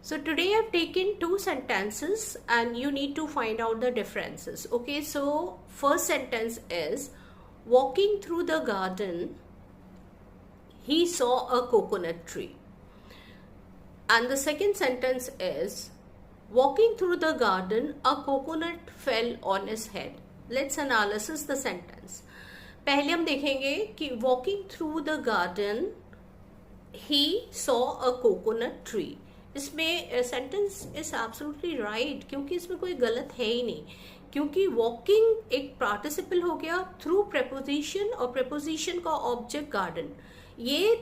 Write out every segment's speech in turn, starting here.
So today I've taken two sentences and you need to find out the differences. Okay, so first sentence is, walking through the garden, he saw a coconut tree. And the second sentence is, walking through the garden, a coconut fell on his head. Let's analyze the sentence. पहले हम देखेंगे कि walking through the garden, he saw a coconut tree. इसमें sentence is absolutely right, क्योंकि इसमें कोई गलत है ही नहीं, क्योंकि वॉकिंग एक पार्टिसिपल हो गया थ्रू प्रेपोजिशन और प्रेपोजिशन का ऑब्जेक्ट गार्डन, ये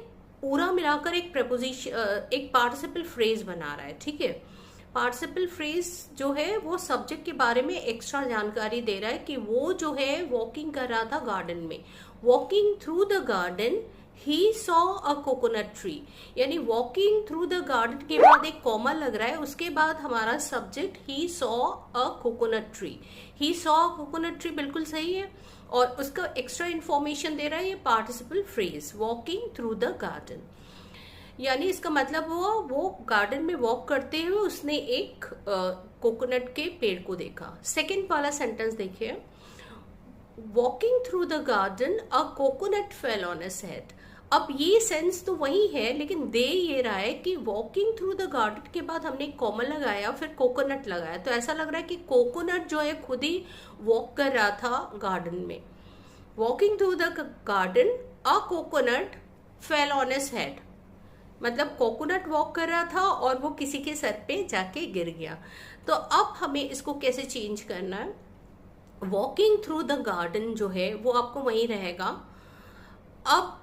पूरा मिलाकर एक प्रेपोजिशन एक पार्टिसिपल फ्रेज बना रहा है. ठीक है, पार्टिसिपल फ्रेज जो है वो सब्जेक्ट के बारे में एक्स्ट्रा जानकारी दे रहा है कि वो जो है वॉकिंग कर रहा था गार्डन में. Walking through the garden he saw a coconut tree, यानी वॉकिंग थ्रू द गार्डन के बाद एक कॉमा लग रहा है, उसके बाद हमारा subject he saw a coconut tree. He saw a coconut tree बिल्कुल सही है, और उसका एक्स्ट्रा इंफॉर्मेशन दे रहा है ये participle phrase walking through the garden. यानी इसका मतलब हुआ वो गार्डन में वॉक करते हुए उसने एक कोकोनट के पेड़ को देखा. सेकेंड वाला सेंटेंस देखिए, walking through the garden a coconut fell on his head. अब ये सेंस तो वही है, लेकिन दे ये रहा है कि वॉकिंग थ्रू द गार्डन के बाद हमने कॉमा लगाया, फिर कोकोनट लगाया, तो ऐसा लग रहा है कि कोकोनट जो है खुद ही वॉक कर रहा था गार्डन में. Walking through the garden a coconut fell on his head, मतलब कोकोनट वॉक कर रहा था और वो किसी के सर पे जाके गिर गया. तो अब हमें इसको कैसे चेंज करना है, वॉकिंग थ्रू द गार्डन जो है वो आपको वहीं रहेगा. अब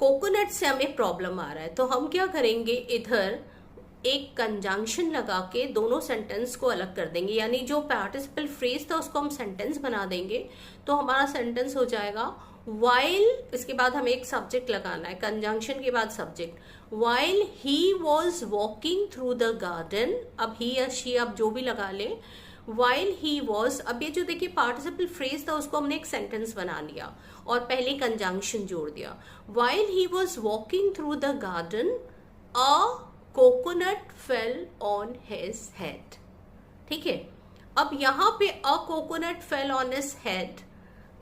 कोकोनट से हमें प्रॉब्लम आ रहा है, तो हम क्या करेंगे, इधर एक कंजंक्शन लगा के दोनों सेंटेंस को अलग कर देंगे, यानी जो पार्टिसिपल फ्रेज था उसको हम सेंटेंस बना देंगे. तो हमारा सेंटेंस हो जाएगा while, इसके बाद हमें एक सब्जेक्ट लगाना है, कंजंक्शन के बाद subject. while he was walking through the garden, अब he या she आप जो भी लगा ले, while he was, अब ये जो देखिए पार्टिसिपल फ्रेज था उसको हमने एक सेंटेंस बना लिया और पहले कंजंक्शन जोड़ दिया. while he was walking through the garden, a coconut fell on his head. ठीक है, अब यहाँ पे a coconut fell on his head,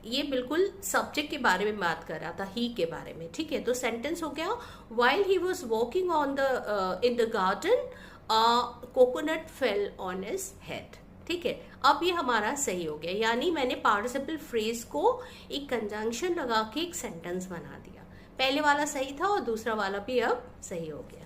ये बिल्कुल सब्जेक्ट के बारे में बात कर रहा था, ही के बारे में. ठीक है, तो सेंटेंस हो गया while he was walking on the in the garden, a coconut fell on his head. ठीक है, अब ये हमारा सही हो गया, यानी मैंने पार्टिसिपल फ्रेज को एक कंजंक्शन लगा के एक सेंटेंस बना दिया. पहले वाला सही था और दूसरा वाला भी अब सही हो गया.